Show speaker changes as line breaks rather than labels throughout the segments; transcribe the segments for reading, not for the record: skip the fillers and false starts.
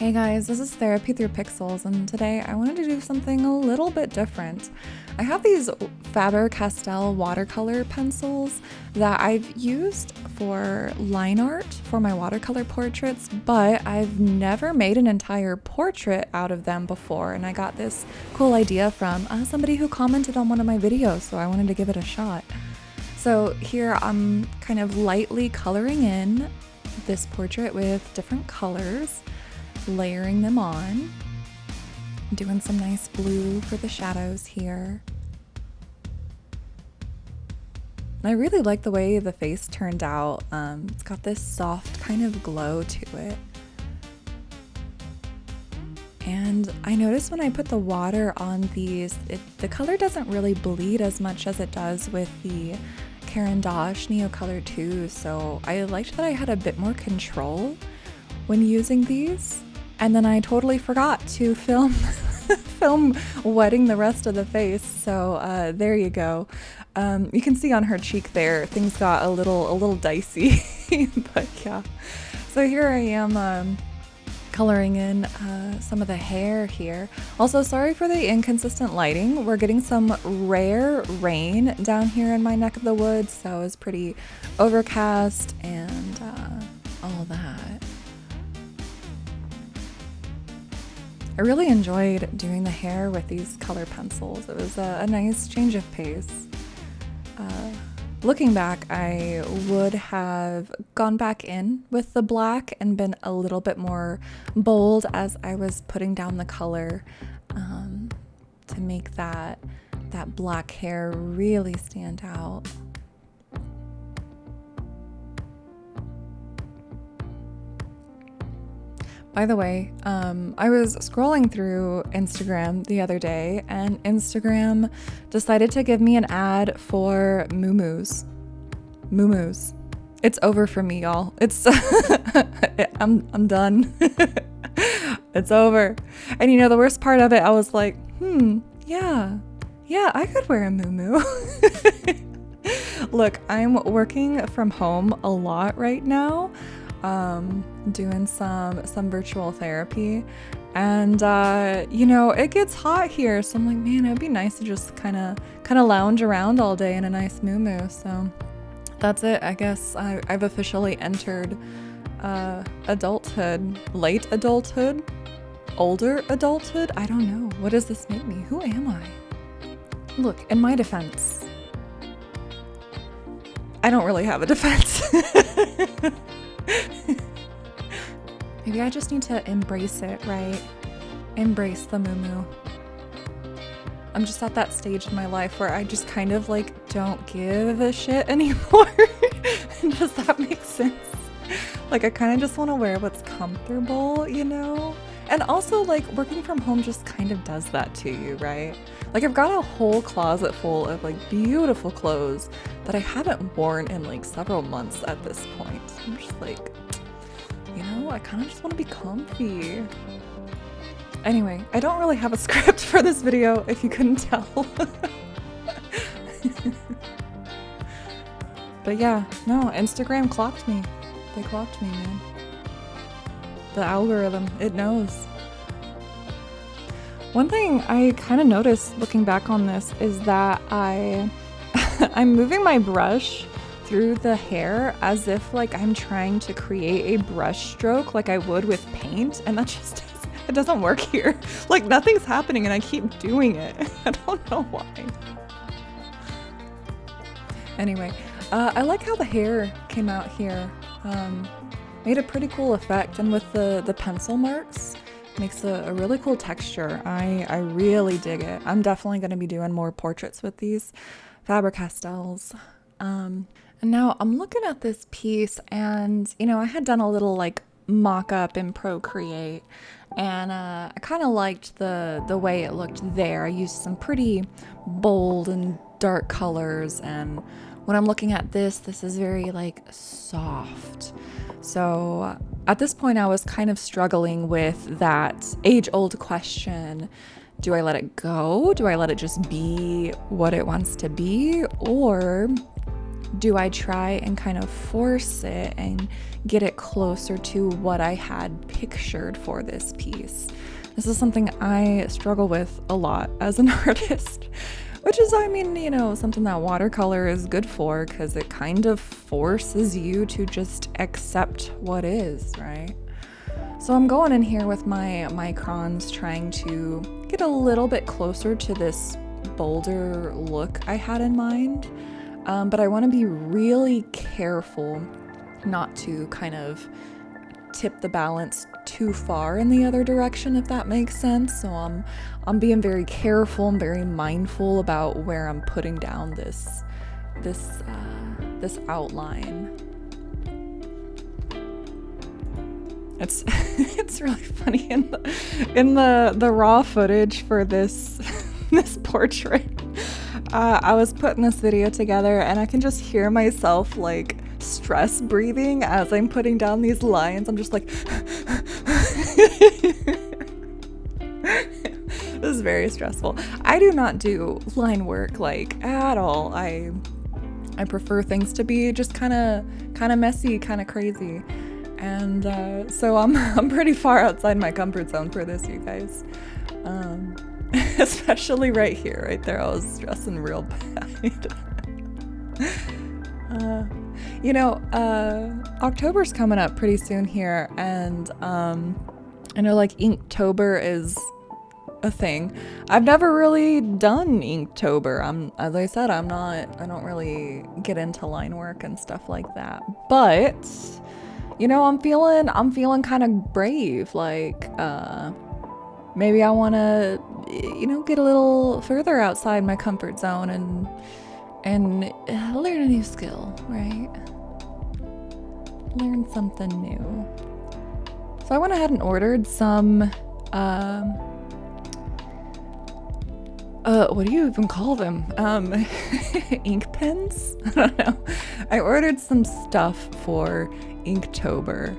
Hey guys, this is Therapy Through Pixels, and today I wanted to do something a little bit different. I have these Faber-Castell watercolor pencils that I've used for line art for my watercolor portraits, but I've never made an entire portrait out of them before, and I got this cool idea from somebody who commented on one of my videos, so I wanted to give it a shot. So here I'm kind of lightly coloring in this portrait with different colors, layering them on, doing some nice blue for the shadows here. And I really like the way the face turned out. It's got this soft kind of glow to it. And I noticed when I put the water on these, the color doesn't really bleed as much as it does with the Caran d'Ache Neo Color 2, so I liked that I had a bit more control when using these. And then I totally forgot to film wetting the rest of the face, so there you go. You can see on her cheek there, things got a little dicey, but yeah. So here I am coloring in some of the hair here. Also, sorry for the inconsistent lighting. We're getting some rare rain down here in my neck of the woods, so it's pretty overcast and all that. I really enjoyed doing the hair with these color pencils. It was a nice change of pace. Looking back, I would have gone back in with the black and been a little bit more bold as I was putting down the color to make that black hair really stand out. By the way, I was scrolling through Instagram the other day, and Instagram decided to give me an ad for Moo-Moos. Moo-Moos. It's over for me, y'all. It's I'm done. It's over. And you know, the worst part of it, I was like, yeah, I could wear a moo-moo. Look, I'm working from home a lot right now. Doing some virtual therapy, and you know, it gets hot here, so I'm like, man, it'd be nice to just kind of lounge around all day in a nice moo-moo. So that's it. I guess I've officially entered adulthood, late adulthood, older adulthood. I don't know. What does this make me? Who am I? Look, in my defense, I don't really have a defense. Maybe I just need to embrace it, right? Embrace the moo-moo. I'm just at that stage in my life where I just kind of like don't give a shit anymore. Does that make sense? Like, I kind of just want to wear what's comfortable, you know? And also, like, working from home just kind of does that to you, right? Like, I've got a whole closet full of like beautiful clothes that I haven't worn in like several months at this point. I'm just like, you know, I kind of just want to be comfy. Anyway, I don't really have a script for this video, if you couldn't tell. But yeah, no, Instagram clocked me. They clocked me, man. The algorithm, it knows. One thing I kind of noticed looking back on this is that I'm moving my brush through the hair as if like I'm trying to create a brush stroke like I would with paint, and that just it doesn't work here. Like, nothing's happening and I keep doing it. I don't know why. Anyway, I like how the hair came out here. Made a pretty cool effect, and with the pencil marks, makes a really cool texture. I really dig it. I'm definitely going to be doing more portraits with these Faber-Castells. And now I'm looking at this piece, and you know, I had done a little like mock-up in Procreate, and I kind of liked the way it looked there. I used some pretty bold and dark colors, and when I'm looking at this is very like soft. So at this point I was kind of struggling with that age-old question. Do I let it go? Do I let it just be what it wants to be? Or do I try and kind of force it and get it closer to what I had pictured for this piece? This is something I struggle with a lot as an artist, which is, I mean, you know, something that watercolor is good for, because it kind of forces you to just accept what is, right? So I'm going in here with my microns, trying to get a little bit closer to this bolder look I had in mind. But I want to be really careful not to kind of tip the balance too far in the other direction, if that makes sense. So I'm being very careful and very mindful about where I'm putting down this outline. It's it's really funny in the raw footage for this this portrait. I was putting this video together and I can just hear myself like stress breathing as I'm putting down these lines. I'm just like this is very stressful. I do not do line work like at all. I prefer things to be just kind of messy, kind of crazy. And so I'm pretty far outside my comfort zone for this, you guys. Especially right here, right there. I was stressing real bad. October's coming up pretty soon here, and I know like Inktober is a thing. I've never really done Inktober. As I said, I don't really get into line work and stuff like that. But you know, I'm feeling kind of brave. Like maybe I want to, you know, get a little further outside my comfort zone and learn a new skill, right? Learn something new. So I went ahead and ordered some, what do you even call them? Ink pens? I don't know. I ordered some stuff for Inktober.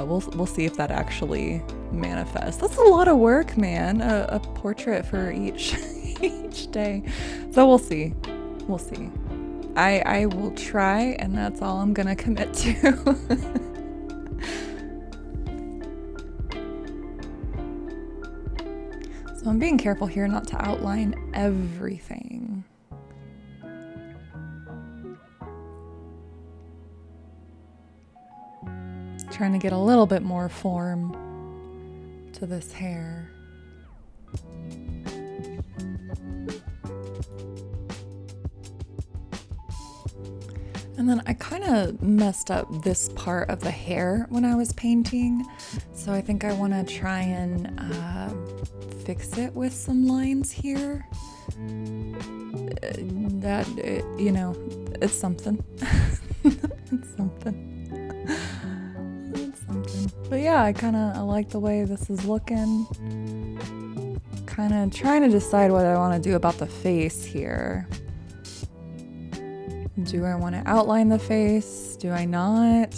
We'll see if that actually manifests. That's a lot of work, man. A portrait for each day. So we'll see. We'll see. I will try, and that's all I'm gonna commit to. So I'm being careful here not to outline everything. Trying to get a little bit more form to this hair. And then I kind of messed up this part of the hair when I was painting, so I think I want to try and fix it with some lines here. You know, it's something. It's something. But yeah, I like the way this is looking. Kind of trying to decide what I want to do about the face here. Do I want to outline the face? Do I not?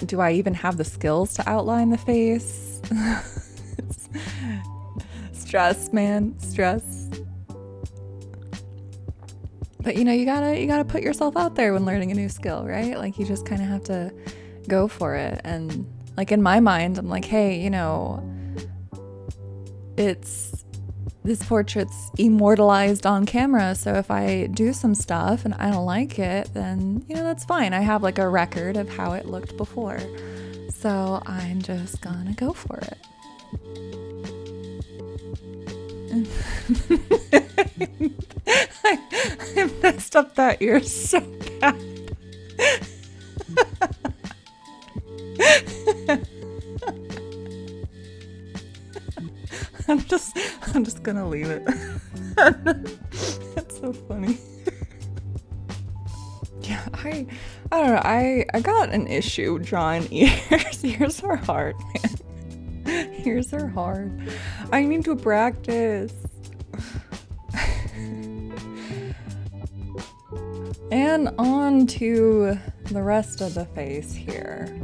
Do I even have the skills to outline the face? Stress, man, stress. But you know, you gotta put yourself out there when learning a new skill, right? Like you just kind of have to go for it. And like in my mind, I'm like, hey, you know, this portrait's immortalized on camera, so if I do some stuff and I don't like it, then, you know, that's fine. I have like a record of how it looked before. So I'm just gonna go for it. I messed up that ear so bad. I'm just gonna leave it. That's so funny. Yeah, I don't know. I got an issue drawing ears. Ears are hard, man. Ears are hard. I need to practice. And on to the rest of the face here.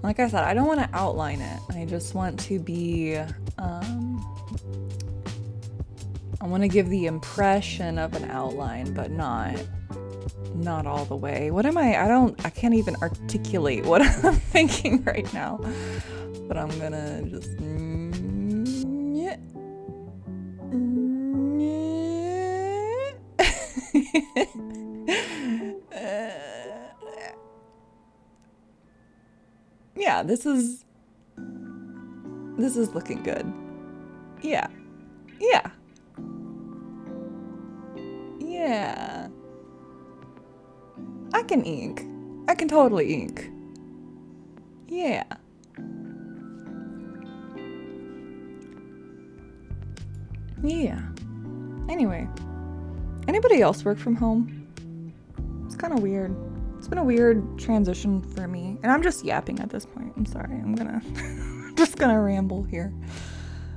Like I said, I don't want to outline it. I just want to be I want to give the impression of an outline, but not all the way. What am I can't even articulate what I'm thinking right now. But I'm gonna just yeah, this is looking good. Yeah. Yeah. Yeah. I can ink. I can totally ink. Yeah. Yeah. Anyway, anybody else work from home? It's kind of weird. It's been a weird transition for me. And I'm just yapping at this point. I'm sorry. I'm gonna just gonna ramble here.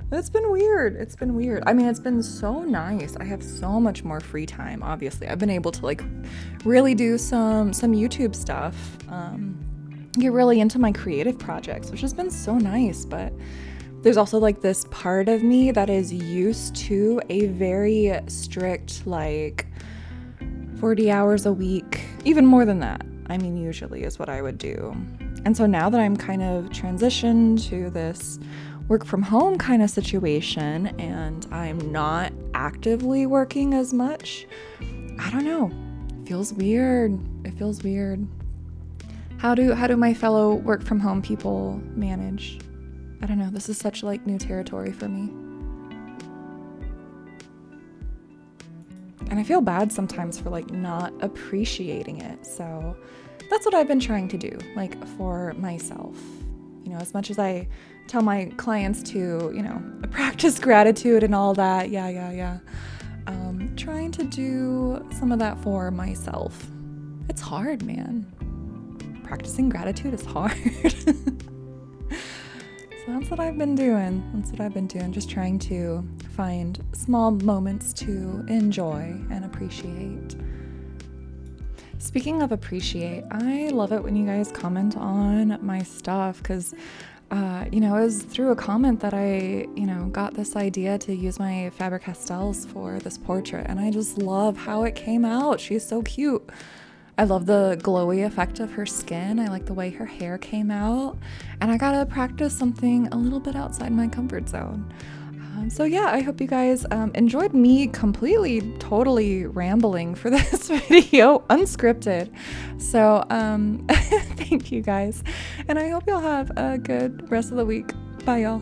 But it's been weird. It's been weird. I mean, it's been so nice. I have so much more free time, obviously. I've been able to like really do some YouTube stuff. Get really into my creative projects, which has been so nice. But there's also like this part of me that is used to a very strict, like 40 hours a week, even more than that. I mean, usually is what I would do. And so now that I'm kind of transitioned to this work from home kind of situation and I'm not actively working as much, I don't know. It feels weird. It feels weird. How do my fellow work from home people manage? I don't know. This is such like new territory for me. And I feel bad sometimes for like not appreciating it. So that's what I've been trying to do, like for myself. You know, as much as I tell my clients to, you know, practice gratitude and all that. Yeah. Trying to do some of that for myself. It's hard, man. Practicing gratitude is hard. So that's what I've been doing. Just trying to find small moments to enjoy and appreciate. Speaking of appreciate, I love it when you guys comment on my stuff because, it was through a comment that I, got this idea to use my Faber-Castells for this portrait. And I just love how it came out. She's so cute. I love the glowy effect of her skin. I like the way her hair came out. And I gotta practice something a little bit outside my comfort zone. So yeah, I hope you guys enjoyed me completely, totally rambling for this video, unscripted. So thank you guys. And I hope y'all have a good rest of the week. Bye y'all.